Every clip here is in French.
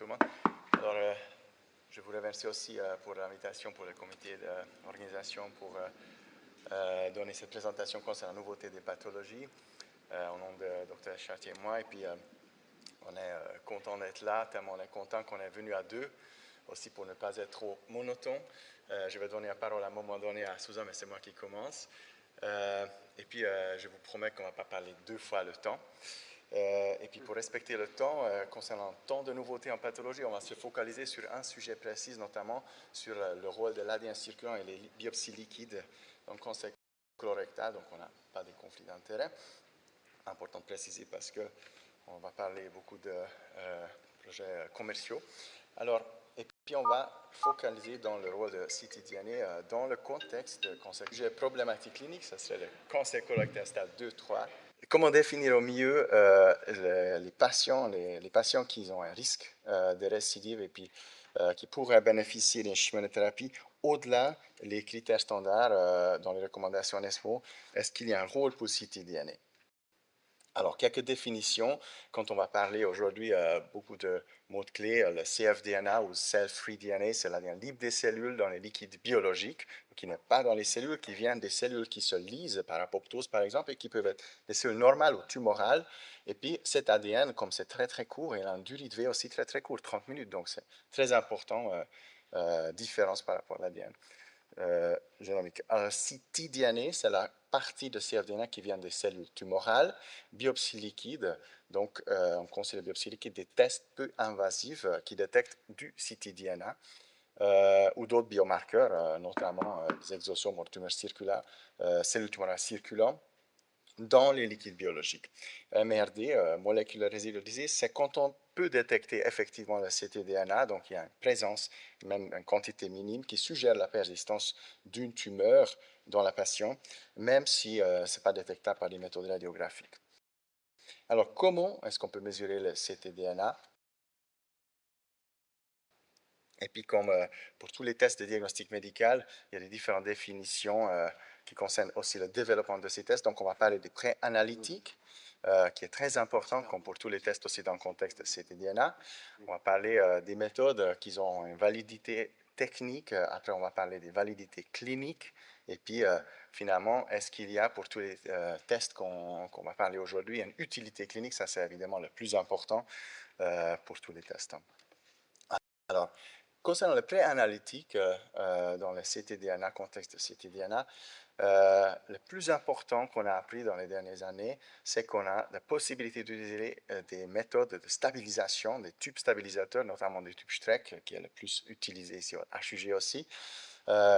tout le monde. Alors, je vous remercie aussi pour l'invitation pour le comité d'organisation pour donner cette présentation concernant la nouveauté des pathologies au nom de Dr. Chartier et moi. Et puis, on est content d'être là, tellement on est content qu'on est venu à deux, aussi pour ne pas être trop monotone. Je vais donner la parole à un moment donné à Susan, mais c'est moi qui commence. Et puis, je vous promets qu'on ne va pas parler deux fois le temps. Et puis pour respecter le temps, concernant le temps de nouveauté en pathologie, on va se focaliser sur un sujet précis, notamment sur le rôle de l'ADN circulant et les biopsies liquides dans le cancer colorectal, donc on n'a pas de conflit d'intérêt. Important de préciser parce qu'on va parler beaucoup de projets commerciaux. Alors, et puis on va focaliser dans le rôle de ctDNA dans le contexte de cancer. Le sujet problématique clinique, ça serait le cancer colorectal stade 2-3. Comment définir au mieux les patients qui ont un risque de récidive et puis qui pourraient bénéficier d'une chimiothérapie au-delà des critères standards dans les recommandations NESMO? Est-ce qu'il y a un rôle pour ctDNA? Alors, quelques définitions. Quand on va parler aujourd'hui, beaucoup de mots-clés, le cfDNA ou cell-free DNA, c'est l'ADN libre des cellules dans les liquides biologiques, qui n'est pas dans les cellules, qui vient des cellules qui se lisent par apoptose, par exemple, et qui peuvent être des cellules normales ou tumorales. Et puis, cet ADN, comme c'est très, très court, il a une durée de vie aussi très, très courte, 30 minutes. Donc, c'est très important, différence par rapport à l'ADN. Génomique. Alors, ctDNA, c'est la partie de cfDNA qui vient des cellules tumorales, biopsie liquide. Donc, on considère la biopsie liquide des tests peu invasifs qui détectent du ctDNA ou d'autres biomarqueurs, notamment des exosomes ou tumeurs circulaires, cellules tumorales circulantes dans les liquides biologiques. MRD, Molecular Residual Disease, c'est quand on peut détecter effectivement le ctDNA, donc il y a une présence, même une quantité minime, qui suggère la persistance d'une tumeur dans la patient, même si ce n'est pas détectable par des méthodes radiographiques. Alors, comment est-ce qu'on peut mesurer le ctDNA? Et puis, comme pour tous les tests de diagnostic médical, il y a des différentes définitions qui concernent aussi le développement de ces tests. Donc, on va parler des pré-analytiques, qui est très important, comme pour tous les tests aussi dans le contexte de ctDNA. On va parler des méthodes qui ont une validité technique. Après, on va parler des validités cliniques. Et puis, finalement, est-ce qu'il y a pour tous les tests qu'on va parler aujourd'hui une utilité clinique? Ça, c'est évidemment le plus important pour tous les tests. Alors, concernant le pré-analytique dans le ctDNA, contexte de ctDNA, le plus important qu'on a appris dans les dernières années, c'est qu'on a la possibilité d'utiliser des méthodes de stabilisation, des tubes stabilisateurs, notamment des tubes Streck, qui est le plus utilisé ici au HUG aussi,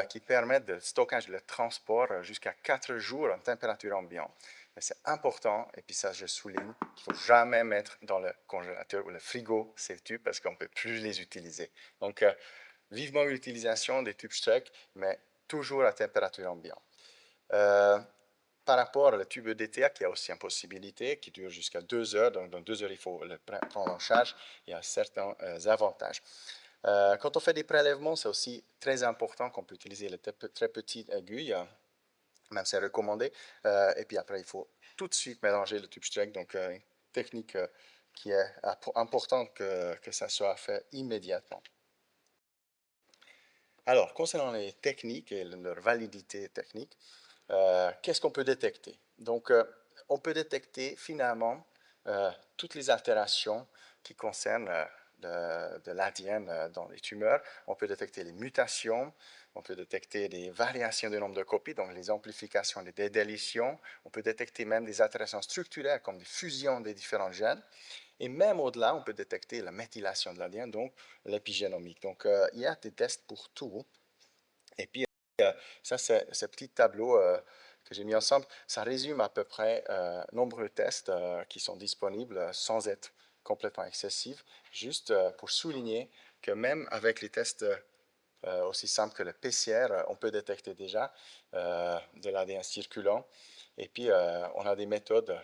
qui permettent le stockage et le transport jusqu'à 4 jours en température ambiante. Mais c'est important, et puis ça je souligne, qu'il ne faut jamais mettre dans le congélateur ou le frigo ces tubes parce qu'on ne peut plus les utiliser. Donc, vivement l'utilisation des tubes Streck, mais toujours à température ambiante. Par rapport au tube DTA, qui a aussi une possibilité, qui dure jusqu'à 2 heures, donc dans 2 heures, il faut le prendre en charge, il y a certains avantages. Quand on fait des prélèvements, c'est aussi très important qu'on peut utiliser les très petites aiguilles, même c'est recommandé. Et puis après, il faut tout de suite mélanger le tube Streck, donc une technique qui est importante que ça soit fait immédiatement. Alors, concernant les techniques et leur validité technique, qu'est-ce qu'on peut détecter? Donc, on peut détecter finalement toutes les altérations qui concernent de l'ADN dans les tumeurs. On peut détecter les mutations, on peut détecter des variations du nombre de copies, donc les amplifications, les délétions. On peut détecter même des altérations structurelles comme des fusions des différents gènes. Et même au-delà, on peut détecter la méthylation de l'ADN, donc l'épigénomique. Donc, il y a des tests pour tout. Et puis, ça, ce petit tableau que j'ai mis ensemble, ça résume à peu près nombreux tests qui sont disponibles sans être complètement excessifs, juste pour souligner que même avec les tests aussi simples que le PCR, on peut détecter déjà de l'ADN circulant. Et puis, on a des méthodes,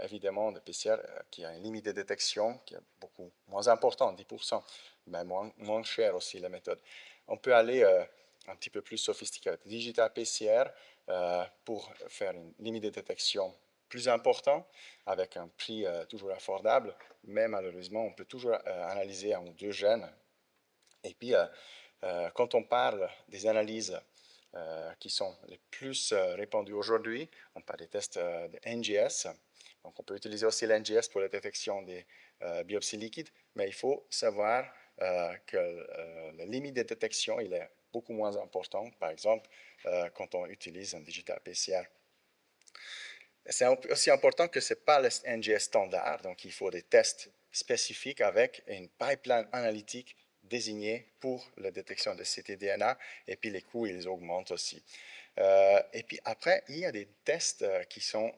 évidemment, de PCR qui a une limite de détection qui est beaucoup moins importante, 10%, mais moins chère aussi, la méthode. On peut aller un petit peu plus sophistiqué avec digital PCR pour faire une limite de détection plus important, avec un prix toujours affordable, mais malheureusement, on peut toujours analyser un ou deux gènes. Et puis, quand on parle des analyses qui sont les plus répandues aujourd'hui, on parle des tests de NGS. Donc, on peut utiliser aussi l'NGS pour la détection des biopsies liquides, mais il faut savoir que la limite de détection, il est beaucoup moins important, par exemple, quand on utilise un digital PCR. C'est aussi important que ce n'est pas le NGS standard, donc il faut des tests spécifiques avec une pipeline analytique désignée pour la détection de ctDNA, et puis les coûts, ils augmentent aussi. Et puis après, il y a des tests qui sont,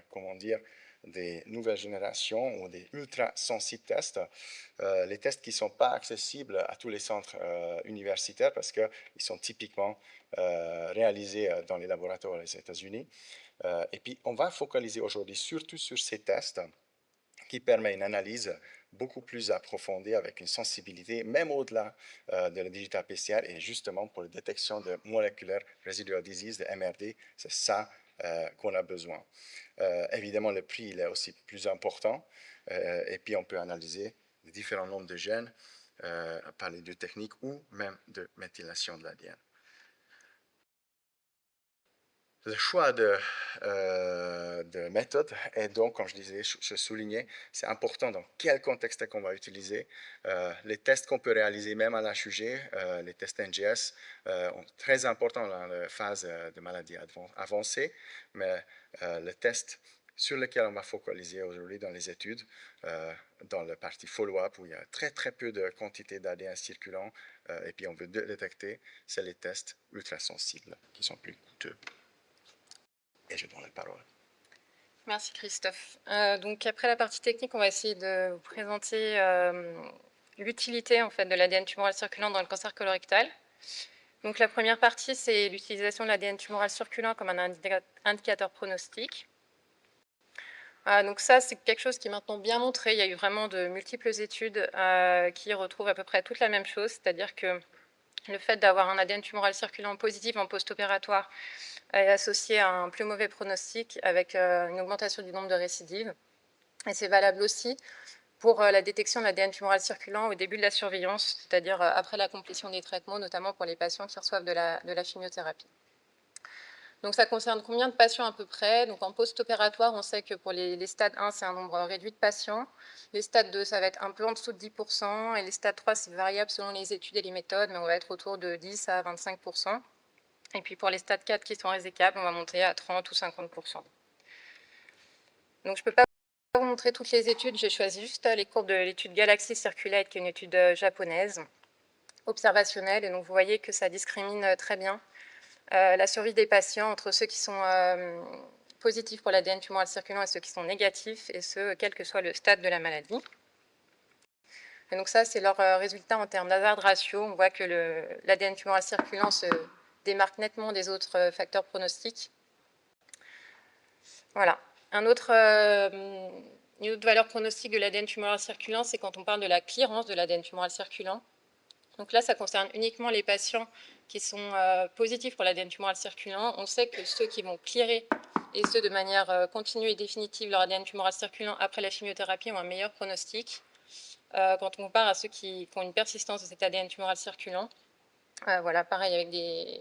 comment dire, des nouvelles générations ou des ultra-sensitive tests. Les tests qui ne sont pas accessibles à tous les centres universitaires parce qu'ils sont typiquement réalisés dans les laboratoires des États-Unis. Et puis, on va focaliser aujourd'hui surtout sur ces tests qui permettent une analyse beaucoup plus approfondie avec une sensibilité, même au-delà de la digital PCR, et justement pour la détection de molecular residual disease, de MRD, c'est ça qu'on a besoin. Évidemment, le prix il est aussi plus important, et puis on peut analyser les différents nombres de gènes par les deux techniques ou même de méthylation de l'ADN. Le choix de méthode est donc, comme je disais, je soulignais, c'est important dans quel contexte qu'on va utiliser. Les tests qu'on peut réaliser même à l'HUG, les tests NGS, sont très importants dans la phase de maladie avancée, mais le test sur lequel on va focaliser aujourd'hui dans les études, dans la partie follow-up, où il y a très très peu de quantité d'ADN circulant, et puis on veut détecter, c'est les tests ultrasensibles qui sont plus coûteux. Et je donne la parole. Merci Christophe. Donc après la partie technique, on va essayer de vous présenter l'utilité en fait, de l'ADN tumoral circulant dans le cancer colorectal. Donc la première partie, c'est l'utilisation de l'ADN tumoral circulant comme un indicateur pronostic. Donc ça, c'est quelque chose qui est maintenant bien montré. Il y a eu vraiment de multiples études qui retrouvent à peu près toute la même chose, c'est-à-dire que le fait d'avoir un ADN tumoral circulant positif en post-opératoire est associé à un plus mauvais pronostic avec une augmentation du nombre de récidives. Et c'est valable aussi pour la détection de l'ADN tumoral circulant au début de la surveillance, c'est-à-dire après la complétion des traitements, notamment pour les patients qui reçoivent de la chimiothérapie. Donc ça concerne combien de patients à peu près? Donc en post-opératoire, on sait que pour les stades 1, c'est un nombre réduit de patients. Les stades 2, ça va être un peu en dessous de 10%. Et les stades 3, c'est variable selon les études et les méthodes, mais on va être autour de 10 à 25%. Et puis pour les stades 4 qui sont résécables, on va monter à 30 ou 50%. Donc je ne peux pas vous montrer toutes les études, j'ai choisi juste les courbes de l'étude Galaxy Circulate, qui est une étude japonaise, observationnelle. Et donc vous voyez que ça discrimine très bien la survie des patients entre ceux qui sont positifs pour l'ADN tumoral circulant et ceux qui sont négatifs, et ce, quel que soit le stade de la maladie. Et donc ça, c'est leur résultat en termes d'hazard ratio. On voit que l'ADN tumoral circulant se démarque nettement des autres facteurs pronostiques. Voilà. Une autre valeur pronostique de l'ADN tumoral circulant, c'est quand on parle de la clearance de l'ADN tumoral circulant. Donc là, ça concerne uniquement les patients qui sont positifs pour l'ADN tumoral circulant. On sait que ceux qui vont clearer, et ceux de manière continue et définitive, leur ADN tumoral circulant après la chimiothérapie ont un meilleur pronostic. Quand on compare à ceux qui ont une persistance de cet ADN tumoral circulant, voilà, pareil, avec des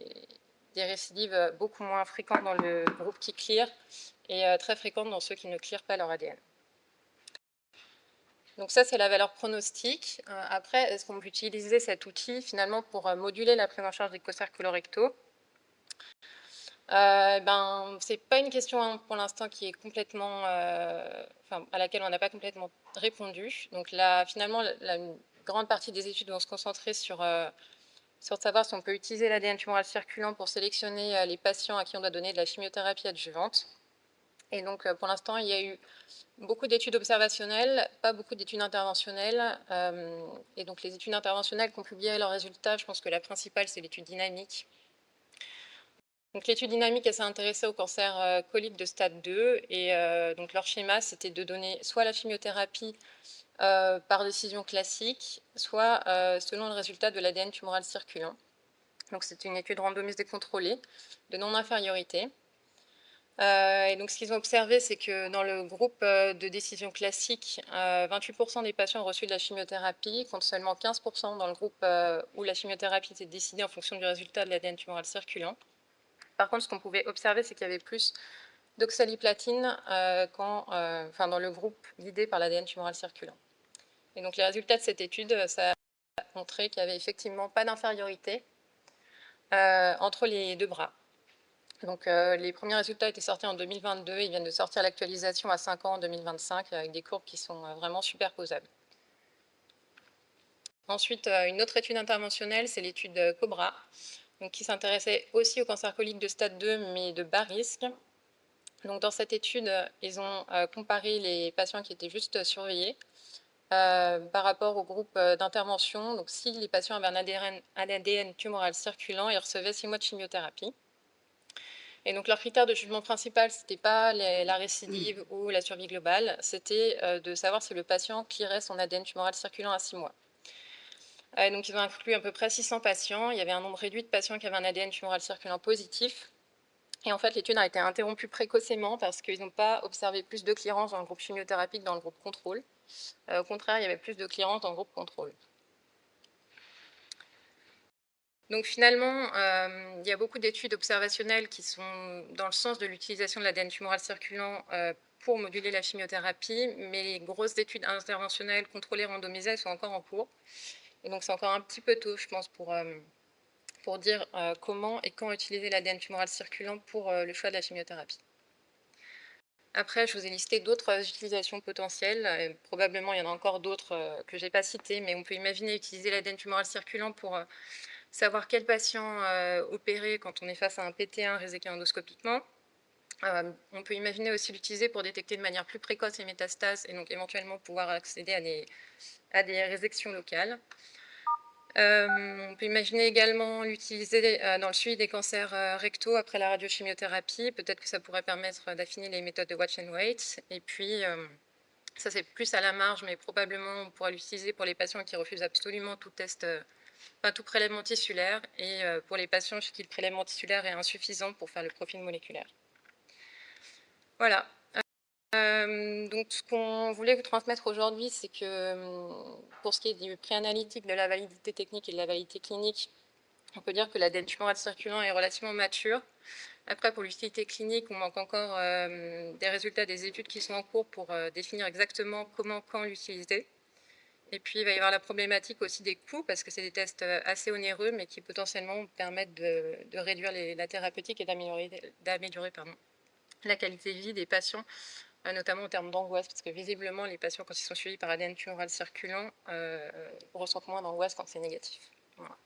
récidives beaucoup moins fréquentes dans le groupe qui clear et très fréquentes dans ceux qui ne clearent pas leur ADN. Donc ça, c'est la valeur pronostique. Après, est-ce qu'on peut utiliser cet outil finalement pour moduler la prise en charge des cancers colorectaux? C'est pas une question hein, pour l'instant qui est complètement, à laquelle on n'a pas complètement répondu. Donc là, finalement, une grande partie des études vont se concentrer sur savoir si on peut utiliser l'ADN tumoral circulant pour sélectionner les patients à qui on doit donner de la chimiothérapie adjuvante. Et donc, pour l'instant, il y a eu beaucoup d'études observationnelles, pas beaucoup d'études interventionnelles. Et donc, les études interventionnelles qui ont publié leurs résultats, je pense que la principale, c'est l'étude dynamique. Donc, l'étude dynamique, elle s'est intéressée au cancer colique de stade 2. Et donc, leur schéma, c'était de donner soit la chimiothérapie par décision classique, soit selon le résultat de l'ADN tumoral circulant. Donc, c'était une étude randomisée contrôlée de non-infériorité. Et donc, ce qu'ils ont observé, c'est que dans le groupe de décision classique, 28% des patients ont reçu de la chimiothérapie, contre seulement 15% dans le groupe où la chimiothérapie était décidée en fonction du résultat de l'ADN tumoral circulant. Par contre, ce qu'on pouvait observer, c'est qu'il y avait plus d'oxaliplatine dans le groupe guidé par l'ADN tumoral circulant. Et donc, les résultats de cette étude, ça a montré qu'il n'y avait effectivement pas d'infériorité entre les deux bras. Donc, les premiers résultats étaient sortis en 2022. Ils viennent de sortir l'actualisation à 5 ans en 2025 avec des courbes qui sont vraiment superposables. Ensuite, une autre étude interventionnelle, c'est l'étude COBRA, donc, qui s'intéressait aussi au cancer colique de stade 2, mais de bas risque. Donc, dans cette étude, ils ont comparé les patients qui étaient juste surveillés par rapport au groupe d'intervention. Donc, si les patients avaient un ADN tumoral circulant, ils recevaient 6 mois de chimiothérapie. Et donc, leur critère de jugement principal, ce n'était pas la récidive ou la survie globale, c'était de savoir si le patient clearait son ADN tumoral circulant à 6 mois. Donc, ils ont inclus à peu près 600 patients. Il y avait un nombre réduit de patients qui avaient un ADN tumoral circulant positif. Et en fait, l'étude a été interrompue précocement parce qu'ils n'ont pas observé plus de clearance dans le groupe chimiothérapique que dans le groupe contrôle. Au contraire, il y avait plus de clearance dans le groupe contrôle. Donc finalement, il y a beaucoup d'études observationnelles qui sont dans le sens de l'utilisation de l'ADN tumoral circulant pour moduler la chimiothérapie, mais les grosses études interventionnelles contrôlées randomisées sont encore en cours. Et donc c'est encore un petit peu tôt, je pense, pour dire comment et quand utiliser l'ADN tumoral circulant pour le choix de la chimiothérapie. Après, je vous ai listé d'autres utilisations potentielles. Probablement, il y en a encore d'autres que je n'ai pas citées, mais on peut imaginer utiliser l'ADN tumoral circulant pour savoir quel patient opérer quand on est face à un PT1 réséqué endoscopiquement. On peut imaginer aussi l'utiliser pour détecter de manière plus précoce les métastases et donc éventuellement pouvoir accéder à des résections locales. On peut imaginer également l'utiliser dans le suivi des cancers rectaux après la radiochimiothérapie. Peut-être que ça pourrait permettre d'affiner les méthodes de watch and wait. Et puis, ça c'est plus à la marge, mais probablement on pourra l'utiliser pour les patients qui refusent absolument tout test, tout prélèvement tissulaire, et pour les patients chez qui le prélèvement tissulaire est insuffisant pour faire le profil moléculaire. Voilà. Donc, ce qu'on voulait vous transmettre aujourd'hui, c'est que pour ce qui est du préanalytique, de la validité technique et de la validité clinique, on peut dire que l'ADN tumoral circulant est relativement mature. Après, pour l'utilité clinique, on manque encore des résultats des études qui sont en cours pour définir exactement comment, quand l'utiliser. Et puis, il va y avoir la problématique aussi des coûts, parce que c'est des tests assez onéreux, mais qui potentiellement permettent de réduire la thérapeutique et d'améliorer la qualité de vie des patients, notamment en termes d'angoisse, parce que visiblement, les patients, quand ils sont suivis par ADN tumoral circulant, ressentent moins d'angoisse quand c'est négatif. Voilà.